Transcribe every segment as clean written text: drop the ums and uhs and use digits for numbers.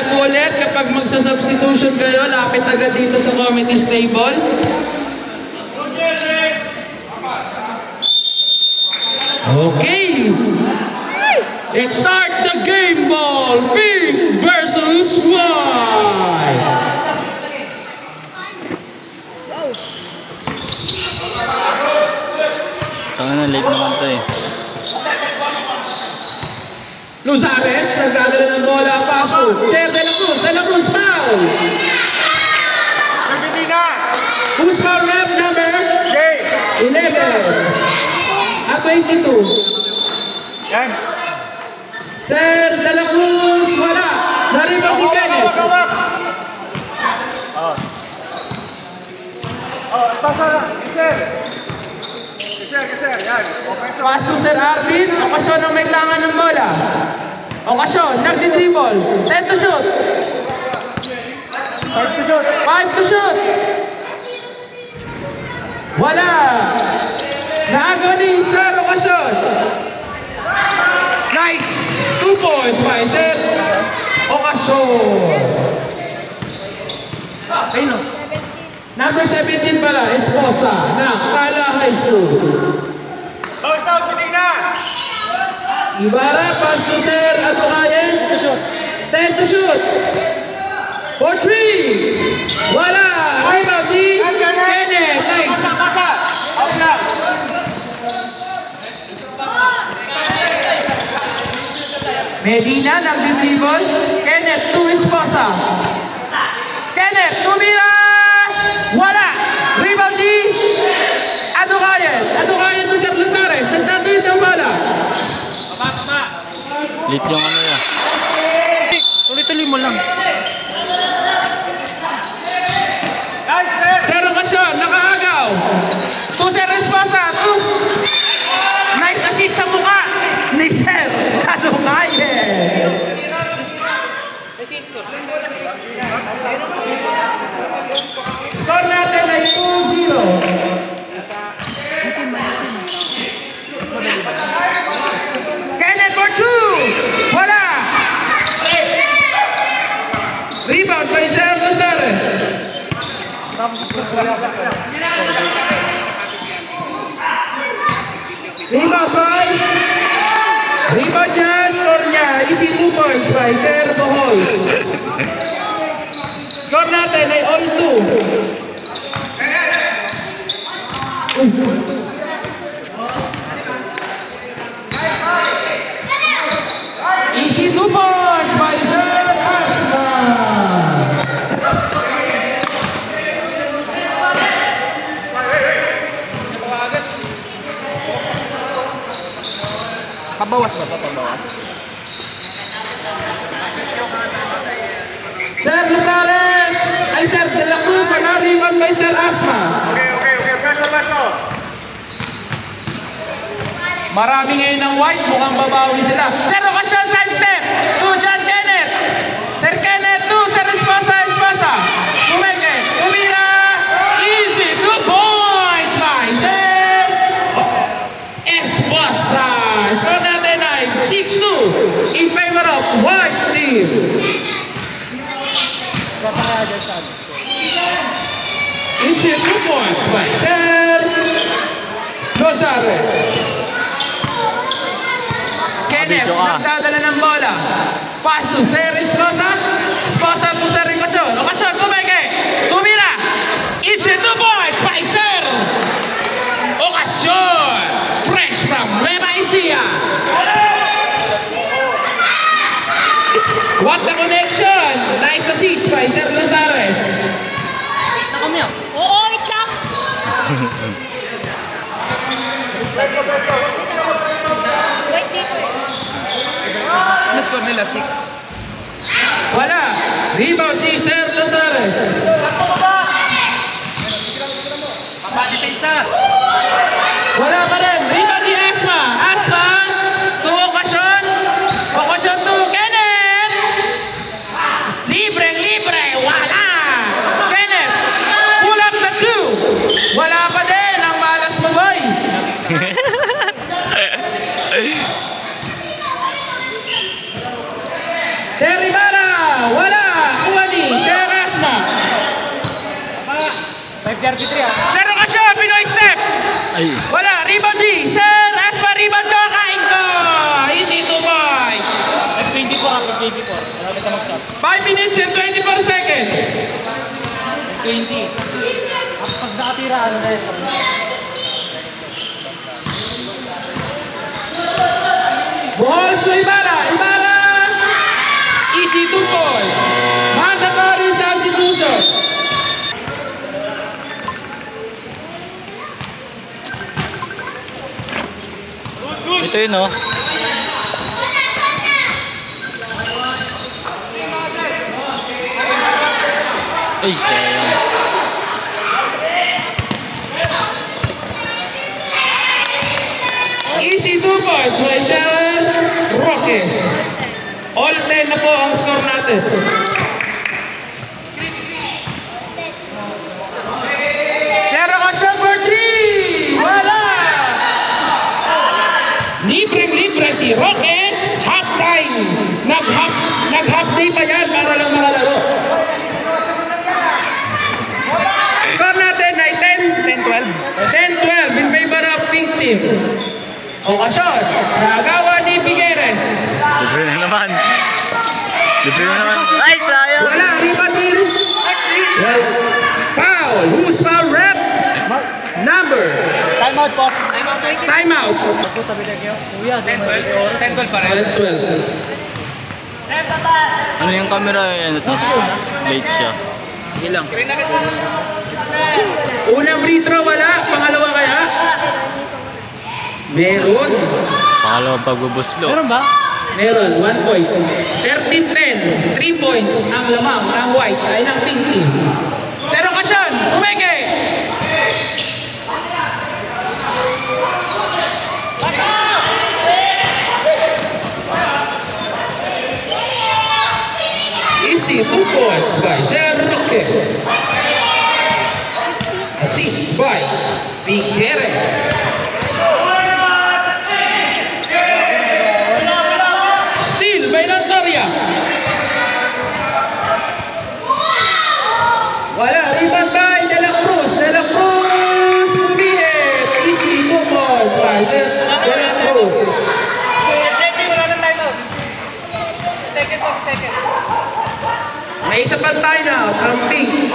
po ulit, kapag magsa-substitution kayo, lapit agad dito sa committee table. Okay. Let's start the game ball. Pink versus white. Tanga na, late naman to eh. Luzares, nagdadala ng bola, paso. Ser De La Cruz, foul. Who's foul rep number? 11. At 22. Yan. Ser De La Cruz, wala. Naribang ni Kenneth. Pasa, Sir. Yan. Pass to Sir Arvin, okasyon ang may klangan ng bola. Okasyon, nagdi-dribble. 10 to shoot. 5 to shoot. Wala. Naagaw ni Sir Okasyon. Nice. 2 points by Sir Okasyon. Ayun o. Number 17 pala, Esposa, ng Kala High School. Bounce out, Medina! Ibarra, pass to Sir Atukayen. 10 to shoot. For 3. Wala. Rebound ni Kenneth. Nice. Pasa! Out lang! Medina, nag-dribble. Kenneth to Esposa. Kenneth, tumira! Wala! Rebound ni Atukayen. Atukayen to Sir Luzares. Nagtatuloy ng bola. Late yung ano yan. Tuloy-tuloy mo lang. Nice, Sir! Sir Okasyon, nakaagaw. To Sir Esposa. Nice assist sa mukha ni Sir Atukayen. Score natin ay 2-0. Kenneth for 2. Wala. Rebound by Sir Luzares. Rebound niya, score niya. Easy 2 points by Sir Bohols. Score natin ay all 2. Easy 2 points by Sir Asma. Pabawas ba? Pabawas. Sir Luzares, ay Sir De La Cruz, rebound by Sir Asma. Okay. Paso. Marami ngayon ng white, mukhang babawi sila. Sir Okasyon, side step. To John Kenneth. Sir Kenneth, to Sir Esposa. Kumeke, kumira. Easy, 2 points by Sir Esposa. Score natin ay 6-2 in favor of white team. Easy 2 points by Sir Luzares. Kenneth, nagdadala ng bola. Pass to Sir Esposa. Esposa to Sir Okasyon. Okasyon, kumeke. Tumira. Easy 2 points by Sir Okasyon. Fresh from Nueva Ecija. What the connection? Nice assist by Sir Luzares. Oo, wait lang. Wait dito. Ano score nila? 6. Wala. Rebound ni Sir Luzares. Papaditensa. Wala pa rin. Rebound ni Asma. Asma to Okasyon. Okasyon to Kenneth. Libre. Wala. Kenneth. Pull up the 2. Wala pa din. Ang malas mo, boy. Sir Ibarra. Wala. 33 ah. Sir Ocasio, Pinoy step. Ay. Wala, rebound D. Sir, Aspa, rebound ko, kain ko. Easy 2 points. 24 ako, 24. Wala kita mag-stop. 5 minutes and 24 seconds. 20. Pag nakatira, ano na yun? Balls to Ibarra. Ibarra. Easy 2 points. Mandatory substitution. Ito yun, oh. Ay, sayang. Easy 2 points. May Roques. All 10 na po ang score natin. Sir Ocasio for 3. Wala. Libreng-libre si Roques. Half time. Nag-half day pa yan para lang makalaro. Score natin ay 10-12. 10-12 in favor of pink team. Ocasio, nagawa ni Figueres. Libre na naman. Libre na naman. Ay, sayang. Wala, rebound din. Well, foul. Who's foul rep? Number. Time out, boss. Time out. Ako, tabi na kayo. Kuya, 10-12 pa rin. 12. Ano yung camera? Ano to? Late siya. Sige lang. Unang free throw, wala. Pangalawa kaya? Meron. Pangalawang pagbubuslo. Meron ba? Meron, 1 point. 13-10. 3 points ang lamang ng white ay ng pink team. Sir Ocasio, umeke. Easy 2 points by Sir Roques. Assist by Figueres. Steal by Lantoria. Wala, rebound by De La Cruz. De La Cruz, Ubiet. Easy 2 points by De La Cruz. May isa pang timeout ang pink.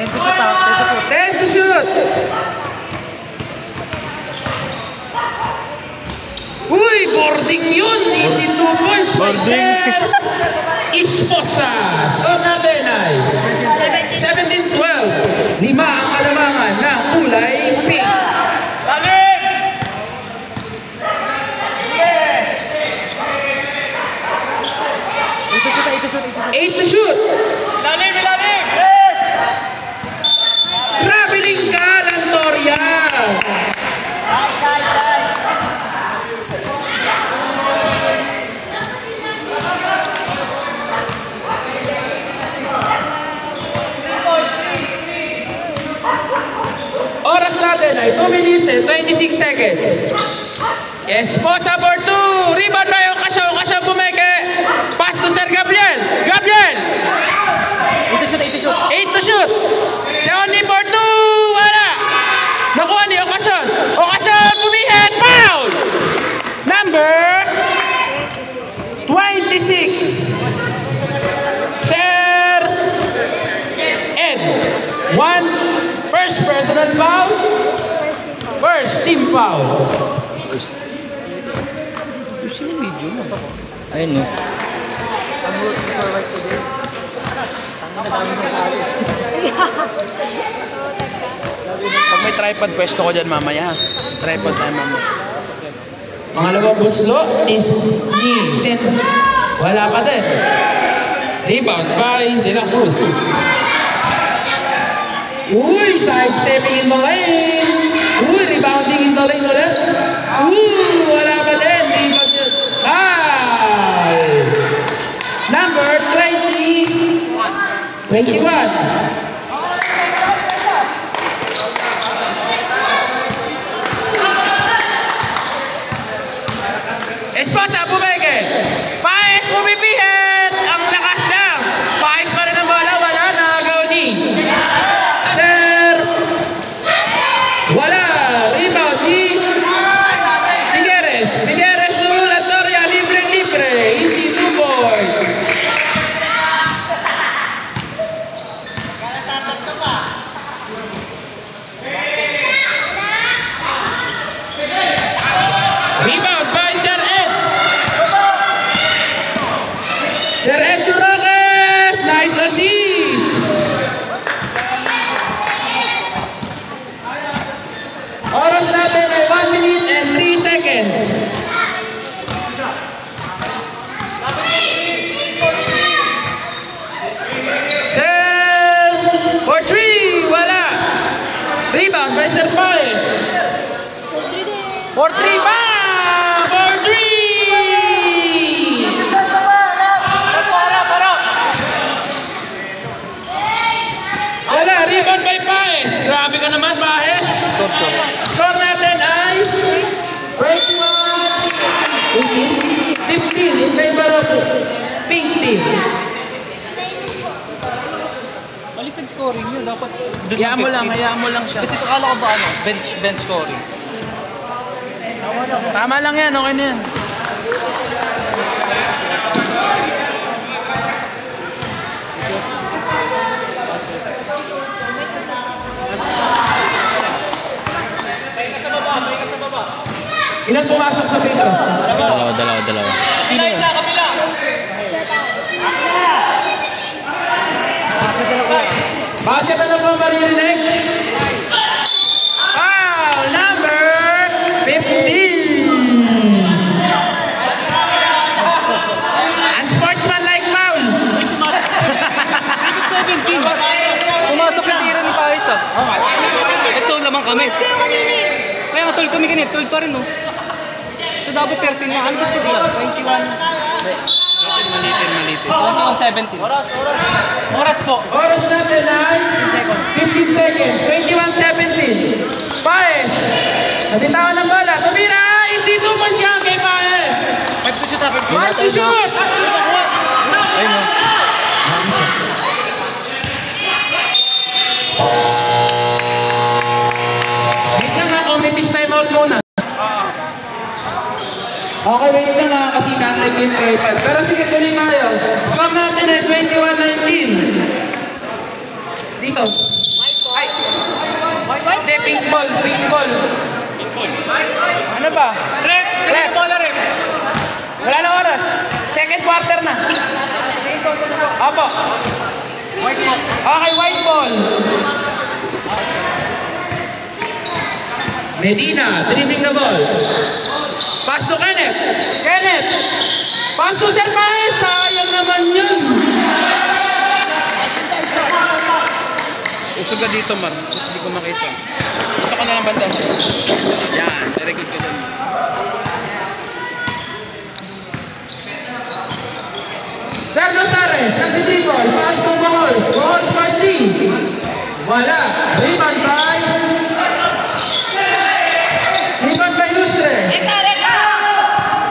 10 to shoot ah. 10 to shoot. Uy, boarding yun. Easy 2 points. Boarding. Esposa. Score natin ay 17-12. 5 ang kalamangan ng kulay pink. Eight to shoot. Ilalim! Traveling ka, Lantoria. Oras natin ay 2 minutes and 26 seconds. Esposa for 2. Rebound by Ocasio. Ocasio bumeke. Pass to Sir Gabriel. Gabriel. 8 to shoot. Seoni for 2. Wala. Nakuha ni Ocasio. Ocasio bumihit. Foul. Number 26. Sir Ed. First personal foul. First team foul. Sino video mo? Ayun no. Pag may tripod, pwesto ko dyan mamaya. Tripod tayo mamaya. Pangalawang buslo is ni Sen. Wala pa din. Rebound by De La Cruz. Uy, side stepping in the lane. Uy, rebounding in the lane ulit. Wala pa din. Rebound yun. Number 21. Esposa, bumeke. Paes, bumipihit. Ang lakas lang. Rebound by Serpaes. 4-3 ba? 4-3! Wala, rebound by Paes. Grabe ka naman, Paes. Score natin ay 21, 15 in favor of Pink Team. Malipid scoring yun. Dapat Hayaan mo lang siya. Kasi akala ko ba ano? Bench scoring. Tama lang yan, okay na yan. Ilan pumasok sa pito? Dalawa. Sino yun? Kapila! Base ba na po maririnig? Foul number 15! Unsportsmanlike foul! 17! Pumasok yung tira ni Paes ah. So lamang kami. Kaya nga, 12 kami kanina. 12 pa rin, no? So, dapat 13 na. Ano gusto ko lang? 21. Malitin. 21-17. Oras po. Oras natin ay 15 seconds. 21-17. Paes! Nabitawan ng bola. Tumira! Easy 2 points yan kay Paes! 5 to shoot, 5 to shoot! Ayun, no? Wait lang ha, committee's timeout muna. Okay, wait lang ha, kasi can't game paper. Pero sige, tuloy tayo. Score natin ay 21-19. Dito. Ay! Hindi, pink ball. Ano ba? Rep! Wala na oras. Second quarter na. Opo. Okay, white ball. Medina, dribbling the ball. Pass to Kenneth. Pass to Serpaes. Sayang naman yun. Usog ka dito, Mar. Kasi di ko makita. Ito ka na lang banda. Yan. Very good ka dun. Sergio Rosares, nag-dribble. Pass to Bohols. Bohols by 3. Wala. Rebound by Lustre.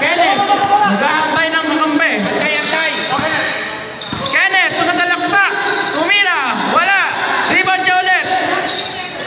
Kenneth, nag-aambay ng makambe. Kenneth, sumasalaksa. Tumira. Wala. Rebound niya ulit.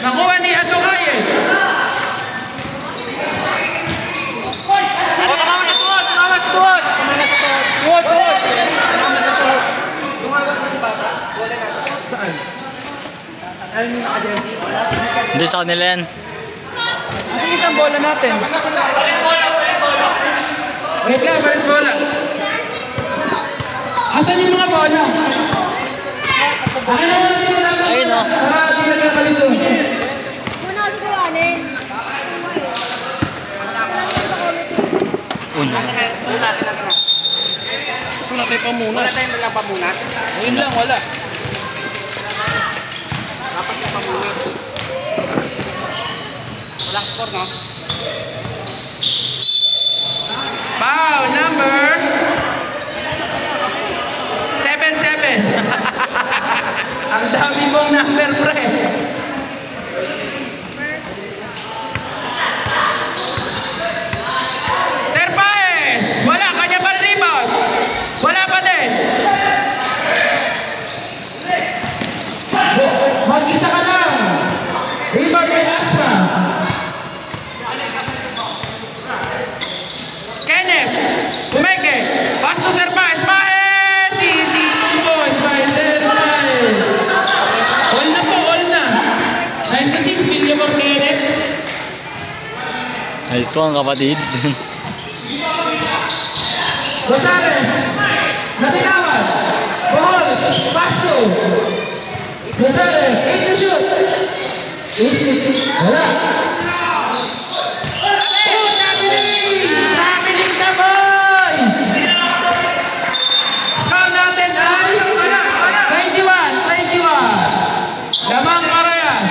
Nakuha ni Atukaye. Tumama sa tuwod! Tuwod! Saan? Hindi sa kanila yan. Asan isang bola natin? Wait lang, balik bola. Asan yung mga bola? Akin naman natin yung laban. Ayun, oh. Para di na nakalit doon. Muna ako siguranin. Uno. Wala tayo pamunas. Wala tayong walang pamunas. Ayun lang, wala. Dapat yung pamunas. Walang score, no? Foul number 7-7. Ang dami mong number, pre. Serpaes! Wala, kanya pa rebound. Wala pa din. Mag-isa ka lang. Rebound by Asma. Kenneth, Umeke, pass to Serpaes. Paes! Easy 2 points by Serpaes. All na po, all na. 96 million for Kenneth. Nice one, kapatid. Rosares, natinawad. Bohols, pass to Rosares, 8 to shoot. Easy, wala. Oh, nabiling na boy! Score natin ay 21-21. Lamang parehas.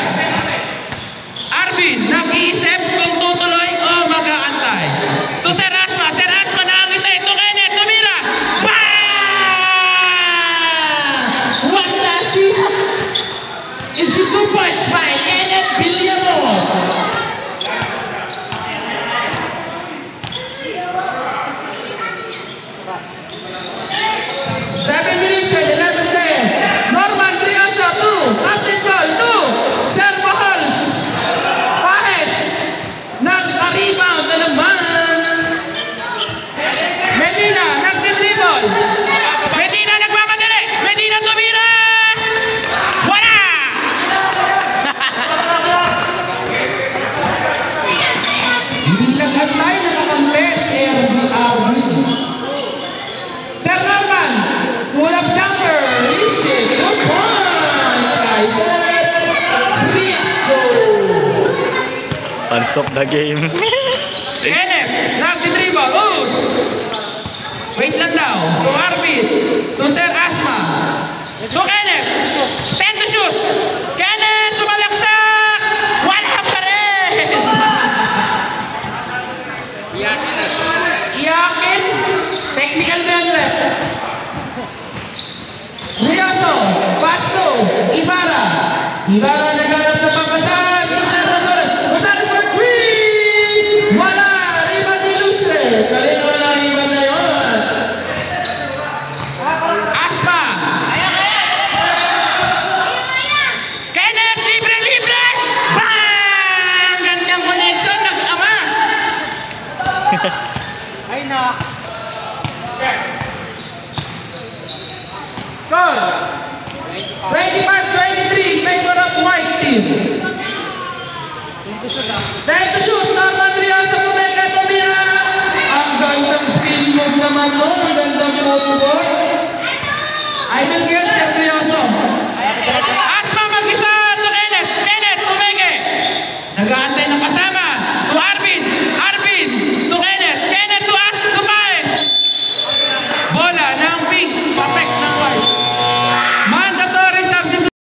points by Kenneth Villamor. Seven minutes and 11 seconds. Norman Trianto, 2. Captain Joel, 2. Servo Halls. Pahes. Nag-rebound na naman. Medina, nag-dribble. Medina, nagmamadali. Medina, tumira. Wala! Hindi nag-antay na nakampes, RBR. Sir Norman, pull-up jumper, Rizzo, good point, Kaiser Rizzo. Pansok the game. Kenneth, nag-dribble, loose. Wait lang daw, to Arbit, to Sir Asma, to Kenneth, 10 to shoot. Kenneth, sumalaksak, wala pa rin. Iyakin, technical man left. Riaso, Pasto, Ibarra. Ibarra naghanap ng pagpasan. Pasan for 3! Wala! Riban ni Lustre. Kalina wala riban na yun. Asma. Kenneth, libre! Bang! Gandang connection ng ama. Ay na. Score 25-23 in favor of white team.